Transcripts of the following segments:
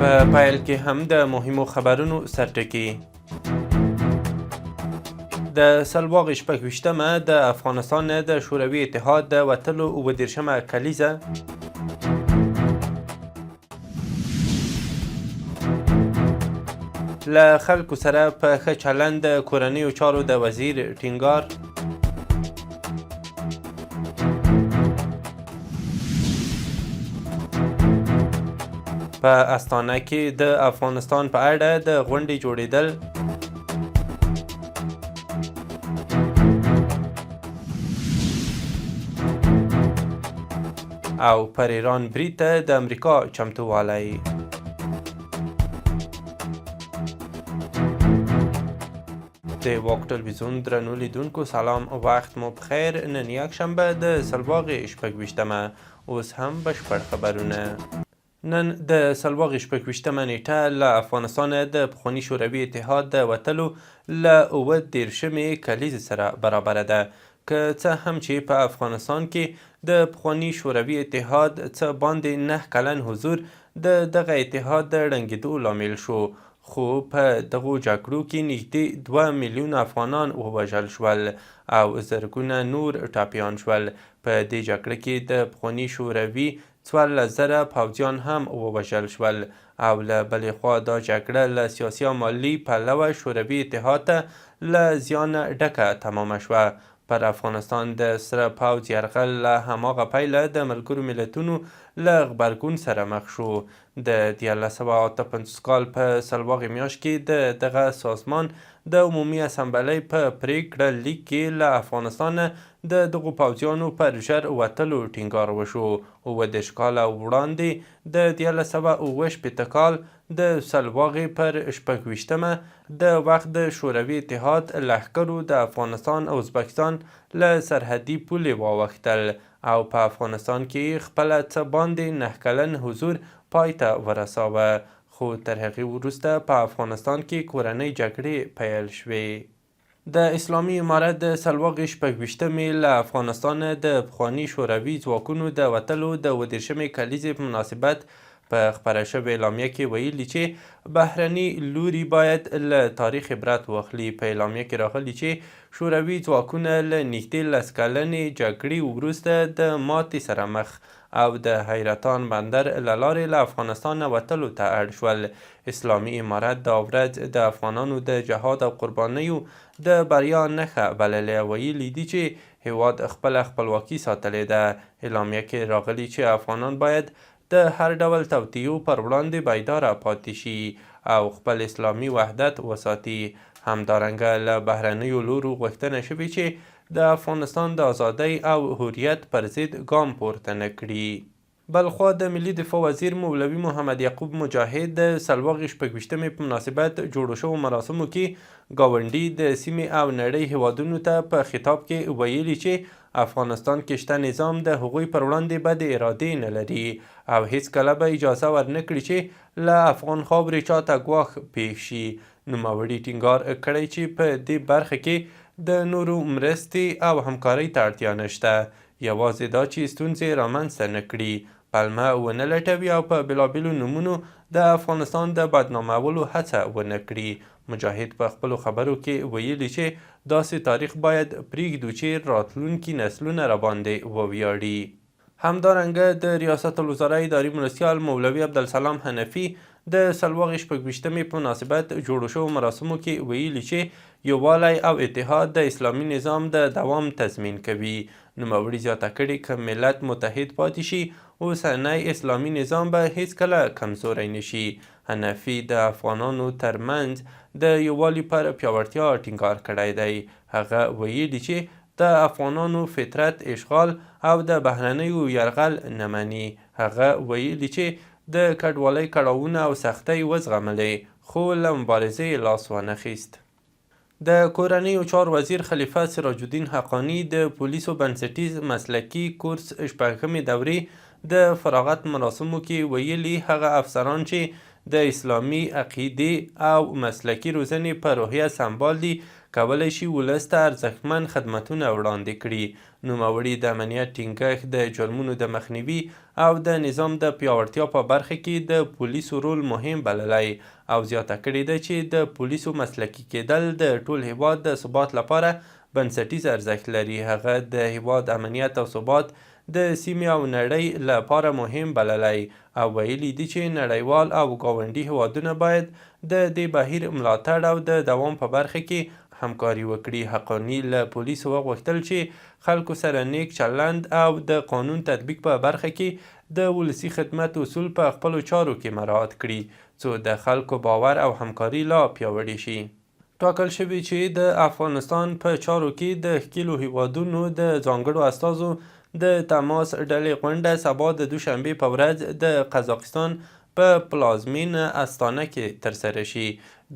په پیل کې هم د مهمو خبرونو سرټکي. د سلواغ شپږ-ویشتمه د افغانستان نه د شوروي اتحاد د وتلو 29مه کلیزه. له خلکو سره په ښه چلند د کورنیو چارو د وزیر ټینګار. په استانه کې د افغانستان په اړه د غونډې جوړېدل. او پر ایران برید ته د امریکا چمتووالی. د واک ټلویزیون درنو لیدونکو سلام، وخت مو بخیر. نن یکشنبه د سلواغ شپږ-ویشتمه. اوس هم بشپړ خبرونه. نن د سلواغ شپږ-ویشتمه نیټه له افغانستان د پخواني شوروي اتحاد د وتلو له 29مې کلیزې سره برابره ده. که څه هم چې په افغانستان کې د پخواني شوروي اتحاد څه باندې 9 کلن حضور د دغه اتحاد د ړنګېدو لامل شو، خو په دغو جګړو کې نږدې 2 میلیونه افغانان ووژل شول او زرګونه نور ټپیان شول. په دې جګړه کې د پخواني شوروي 14,000 پوځیان هم ووژل شول او له بلې خوا دا جګړه له سیاسي او مالي پلوه شوروي اتحاد ته له زیانه ډکه تمامه شوه. پر افغانستان د سره پوځ یرغل له هماغه پیله د ملګرو ملتونو له غبرګون سره مخ شو. د 1958 کال په سلواغ میاشت کې د دغه سازمان د عمومي اسامبلۍ په پریکړه لیک کې له افغانستان د دغو پوځیانو پر ژر وتلو ټینګار وشو. 30 کاله وړاندې د 1968 کال د سلواغې پر شپږ-ویشتمه د وخت د شوروي اتحاد لښکرو د افغانستان او ازبکستان له سرحدي پولې واوښتل او په افغانستان کې خپله څه باندې 9 کلن حضور پای ته ورساوه. خو تر هغې وروسته په افغانستان کې کورنۍ جګړې پیل شوې. د اسلامي امارت د سلواغ شپږ-ویشتمې له افغانستان د پخواني شوروي ځواکونو د وتلو د 29مې کلیزې په مناسبت په خپره شوې اعلامیه کې ویلي چې بهرني لوري باید له تاریخ عبرت واخلي. په اعلامیه کې راغلي چې شوروي ځواکونه له نږدې 10 کلنې جګړې وروسته د ماتې سره مخ او د حیرتان بندر له لارې له افغانستان وتلو ته اړ شول. اسلامي امارت دا ورځ د افغانانو د جهاد او قربانیو د بریا نښه بللې. ویلي دي چې هیواد خپله خپلواکي ساتلې ده. اعلامیه کې راغلي چې افغانان باید د هر ډول توطیو پر وړاندې بیداره پاتې شي او خپل اسلامي وحدت وساتي. همدارنګه له بهرنیو لورو غوښتنه شوې چې د افغانستان د ازادۍ او حریت پر ضد ګام پورته نه کړي. بلخوا د ملي دفاع وزیر مولوي محمد یعقوب مجاهد د سلواغ شپږ-ویشتمې په مناسبت جوړو شوو مراسمو کې ګاونډي د سیمې او نړۍ هیوادونو ته په خطاب کې ویلي چې افغانستان کې شته نظام د هغوی پر وړاندې بدې ارادې نه لري او هیڅکله به اجازه ورنه کړي چې له افغان خاورې چاته ګواښ پېښ شي. نوموړي ټینګار کړی چې په دې برخه کې د نورو مرستې او همکارۍ ته اړتیا نشته، یوازې دا چې ستونزې رامنځته نه کړي، پلمه ونه لټوي او په بېلابېلو نومونو د افغانستان د بدنامولو هڅه ونه کړي. مجاهد په خپلو خبرو کې ویلي چې داسې تاریخ باید پرېږدو چې راتلونکي نسلونه راباندې وویاړي. همدارنګه د ریاست الوزرا اداري مرستیال مولوي عبدالسلام حنفي د سلواغ شپږ-ویشتمې په مناسبت جوړو شوو مراسمو کې ویلي چې یووالی او اتحاد د اسلامي نظام د دوام تضمین کوي. نوموړي زیاته کړې که ملت متحد پاتې شي اوسنی اسلامي نظام به هیڅکله کمزوری نشي. حنفي د افغانانو ترمنځ د یووالي پر پیاوړتیا ټینګار کړی دی. هغه ویلي چې د افغانانو فطرت اشغال او د بهرنیو یرغل نه مني. هغه ویلي چې د کډوالۍ کړاوونه او سختۍ وزغملې خو له مبارزې لاس وانخیست. د کورنیو چارو وزیر خلیفه سراج الدین حقانی د پولیسو بنسټیز مسلکي کورس شپږمې دورې د فراغت مراسمو کې ویلي هغه افسران چې د اسلامي عقیدې او مسلکي روزنې په روحیه سمبال دي، کولی شي ولس ته ارزښتمن خدمتونه وړاندې کړي. نوموړي د امنیت ټینګښت، د جرمونو د مخنیوي او د نظام د پیاوړتیا په برخه کې د پولیسو رول مهم بللی او زیاته کړې ده چې د پولیسو مسلکي کېدل د ټول هیواد د ثبات لپاره بنسټیز ارزښت لري. هغه د هیواد امنیت او ثبات د سیمې او نړۍ لپاره مهم بللی او ویلي دي چې نړیوال او ګاونډي هیوادونه باید د دې بهیر ملاتړ او د دوام په برخه کې همکاري وکړي. حقانی له پولیسو وغوښتل چې خلکو سره نیک چلند او د قانون تطبیق په برخه کې د ولسي خدمت اصول په خپلو چارو کې مراعات کړي څو د خلکو باور او همکاري لا پیاوړې شي. ټاکل شوي چې د افغانستان په چارو کې د ښکېلو هیوادونو د ځانګړو استازو د تماس ډلې غونډه سبا د دوشنبې په ورځ د قزاقستان په پلازمینه استانه کې ترسره شي.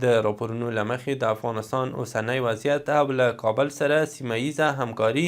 د راپورونو له مخې د افغانستان اوسنی وضعیت او له کابل سره سیمه ییزه همکاري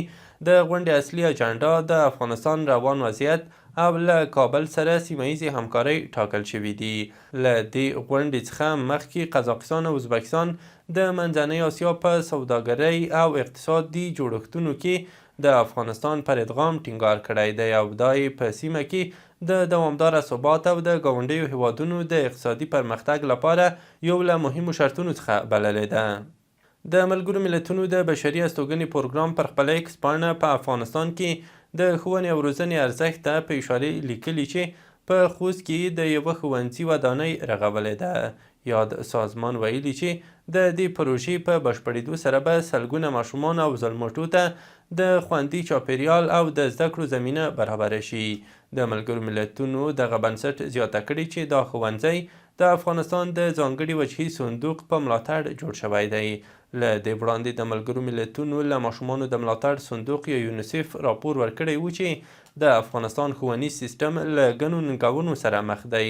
د غونډې اصلي اجنډا د افغانستان روان وضعیت او له کابل سره سیمه ییزې همکارۍ ټاکل شوي دي. له دې غونډې څخه مخکې قزاقستان او ازبکستان د منځنۍ اسیا په سوداګرۍ او اقتصادي جوړښتونو کې د افغانستان پر ادغام ټینګار کړی دی او دا یې په سیمه کې د دوامداره ثبات او د ګاونډیو هیوادونو د اقتصادي پرمختګ لپاره یو له مهمو شرطونو څخه بللې ده. د ملګرو ملتونو د بشري استوګنې پروګرام پر خپله ایکس پاڼه په افغانستان کې د ښوونې او روزنې ارزښت ته په اشارې لیکلي چې په خوست کې د یوه ښوونځي ودانۍ رغولې ده. یاد سازمان ویلي چې د دې پروژې په بشپړېدو سره به سلګونه ماشومان او زلموټو ته د خوندي چاپیریال او د زده کړو زمینه برابره شي. د ملګرو ملتونو دغه بنسټ زیاته کړې چې دا ښوونځی د افغانستان د ځانګړي وجهي صندوق په ملاتړ جوړ شوی دی. له دې وړاندې د ملګرو ملتونو له ماشومانو د ملاتړ صندوق یا یونیسف راپور ورکړی و چې د افغانستان ښوونیز سیستم له ګڼو ننګونو سره مخ دی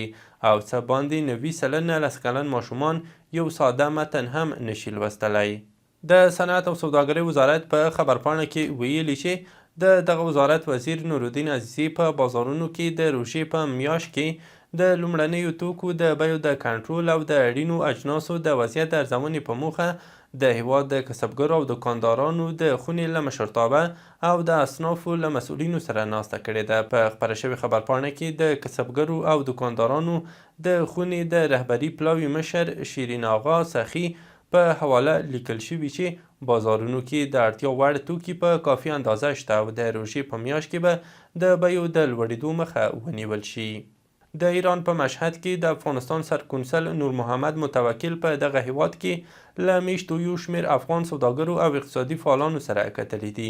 او څه باندې 90% 10 کلن ماشومان یو ساده متن هم نشي لوستلی. د صنعت او سوداګرۍ وزارت په خبرپاڼه کې ویلي چې د دغه وزارت وزیر نورالدین عزیزي په بازارونو کې د روژې په میاشت کې د لومړنیو توکو د بیو د کنټرول او د اړینو اجناسو د وضعیت د ارزونې په موخه د هیواد د کسبګرو او دکاندارانو د خونې له مشرتابه او د اصنافو له مسؤلینو سره ناسته کړې ده. په خپره شوې خبرپاڼه کې د کسبګرو او دکاندارانو د خونې د رهبري پلاوي مشر شیرین آغا سخي په حواله لیکل شوي چې بازارونو کې د اړتیا وړ توکي په کافي اندازه شته او د روژې په میاشت کې به د بیو د لوړېدو مخه ونیول شي. د ایران په مشهد کې د افغانستان سرکونسل نور محمد متوکل په دغه هیواد کې له میشتو یو شمېر افغان سوداګرو او اقتصادي فعالانو سره کتلي دي.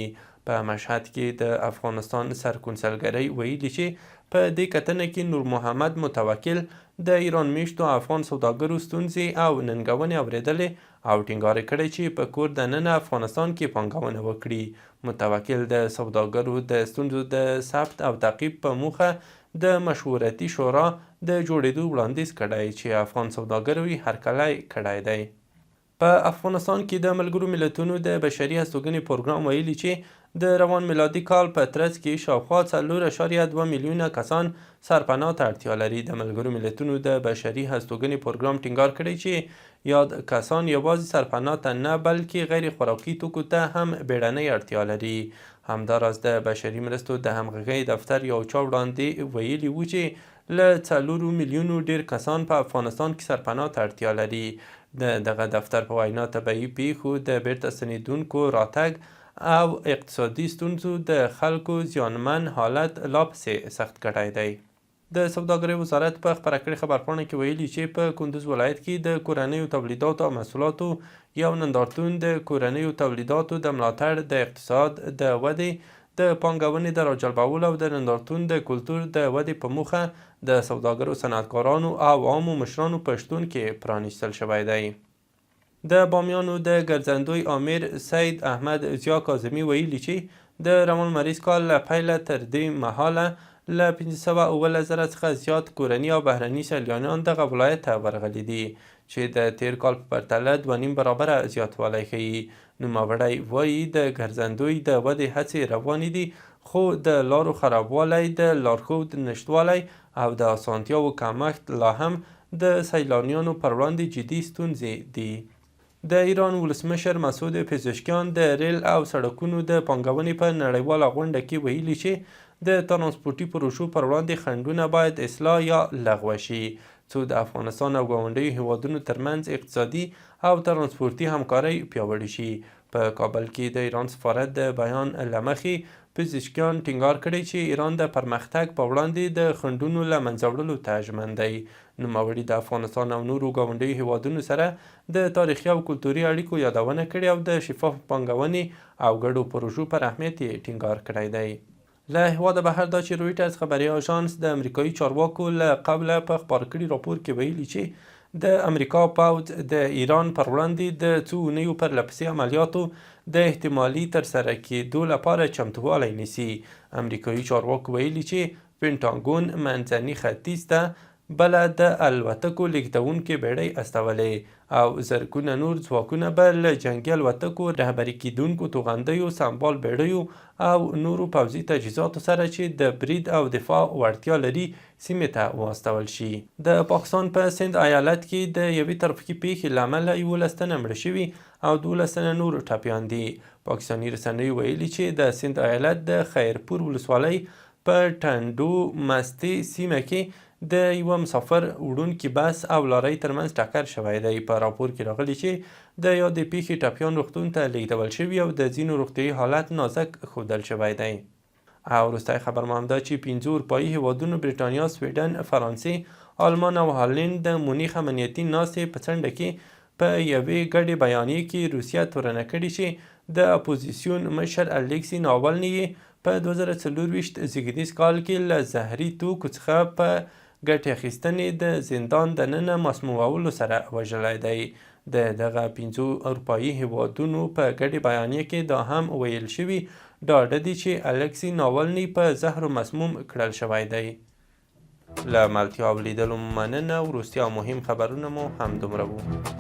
په مشهد کې د افغانستان سرکونسلګرۍ ویلي چې په دې کتنه کې نور محمد متوکل د ایران میشتو افغان سوداګرو ستونزې او ننګونې اورېدلې او ټینګار کړی چې په کور دننه افغانستان کې پانګونه وکړي. متوکل د سوداګرو د ستونزو د ثبت او تعقیب په موخه د مشورتي شورا د جوړېدو وړاندیز کړی چې افغان سوداګرو یې هرکلی کړی دی. په افغانستان کې د ملګرو ملتونو د بشري هستوګنې پروګرام ویلي چې د روان میلادي کال په ترڅ کې شاوخوا 4.2 میلیونه کسان سرپناه ته اړتیا لري. د ملګرو ملتونو د بشري هستوګنې پروګرام ټینګار کړی چې یاد کسان یوازې سرپناه ته نه بلکې غیر خوراکي توکو ته هم بیړنۍ اړتیا لري. همداراز د بشري مرستو د همغږۍ دفتر یو چا وړاندې ویلي و چې له 4 میلیونو ډیر کسان په افغانستان کې سرپناه ته اړتیا لري. د دغه دفتر په وینا طبیعي پیښو د بیرته ستنېدونکو راتګ او اقتصادي ستونزو د خلکو زیانمن حالت لا پسې سخت کړی دی. د سوداګرۍ وزارت په خپره کړې خبرپاڼه کې ویلي چې په کندوز ولایت کې د کورنیو تولیداتو او محصولاتو یو نندارتون د کورنیو تولیداتو د ملاتړ، د اقتصاد د ودې، د پانګونې د راجلبولو او د نندارتون د کلتور د ودې په موخه د سوداګرو، صنعتکارانو او عامو مشرانو په شتون کې پرانیستل شوی دی. د بامیانو د ګرځندوی امیر سید احمد ضیا کاظمي ویلي چې د روان مریض کال له پیله تر دې مهاله له 517,000 څخه زیات کورني او بهرني سیلانیان دغه ولایت ته ورغلي دي چې د تیر کال په پرتله 2.5 برابره زیاتوالی ښیي. نوموړی وایي د ګرځندوی د ودې هڅې روانې دي خو د لارو خرابوالی، د لارښود نشتوالی او د اسانتیاوو کمښت لا هم د سیلانیانو پر وړاندې جدي ستونزې دي. د ایران ولسمشر مسعود پزشکیان د ریل او سړکونو د پانګونې په نړیواله غونډه کې ویلي چې د ترانسپورتي پروژو پر وړاندې خنډونه باید اصلاح یا لغوه شي، څو د افغانستان او ګاونډیو هیوادونو ترمنځ اقتصادي او ترانسپورتي همکاري پیاوړې شي. په کابل کې د ایران سفارت د بیان له مخې پزشکیان ټینګار کړی چې ایران د پرمختګ په وړاندې د خنډونو له منځه وړلو ته ژمن دی. نوموړي د افغانستان او نورو ګاونډیو هیوادونو سره د تاریخي او کلتوري اړیکو یادونه کړې او د شفاف پانګونې او ګډو پروژو پر اهمیت یې ټینګار کړی دی. له هیواده بهر دا چې رویټرز خبري آژانس د امریکایي چارواکو له قبله په خپاره کړي راپور کې ویلي چې د امریکا پوځ د ایران پر وړاندې د څو اونیو پرلهپسې عملیاتو د احتمالي ترسره کېدو لپاره چمتووالی نیسي. امریکایي چارواکو ویلي چې پینټاګون منځني ختیځ ته بله د الوتکو لیږدونکې بیړۍ استولې او زرګونه نور ځواکونه به له جنګي الوتکو، رهبري کیدونکو توغندیو، سمبال بیړیو او نورو پوځي تجهیزاتو سره چې د برید او دفاع وړتیا لري سیمې ته واستول شي. د پاکستان په سند ایالت کې د یوې ترافیکي پیښې له امله 11 تنه مړه شوي او 12 تنه نور ټپیان دي. پاکستاني رسنیو ویلي چې د سند ایالت د خیرپور ولسوالۍ په ټنډو مستې سیمه کې د یوه مسافر وړونکي بس او لارۍ ترمنځ ټکر شوی دی. په راپور کې راغلي چې د یادې پیښې ټپیان روغتون ته لیږدول شوي او د ځینو روغتیایي حالت نازک ښودل شوی دی. او وروستی خبر مو همدا چې 5 اروپایي هیوادونو بریټانیا، سویډن، فرانسې، آلمان او هالند د مونیخ امنیتي ناستې په څنډه کې په یوې ګډې بیانیې کې روسیه تورنه کړې چې د اپوزیسیون مشر الکسي ناولني په 2024 زیږدیز کال کې له زهري توکو څخه په ګټې اخیستنې د زندان دننه مسمومولو سره وژلی دی. د دغه 5 اروپایي هیوادونو په ګډې بیانیه کې دا هم ویل شوي ډاډه دي چې الکسي ناولني په زهرو مسموم کړل شوی دی. له ملتیا او لیدلو مننه. وروستي او مهم خبرونه مو همدومره وو.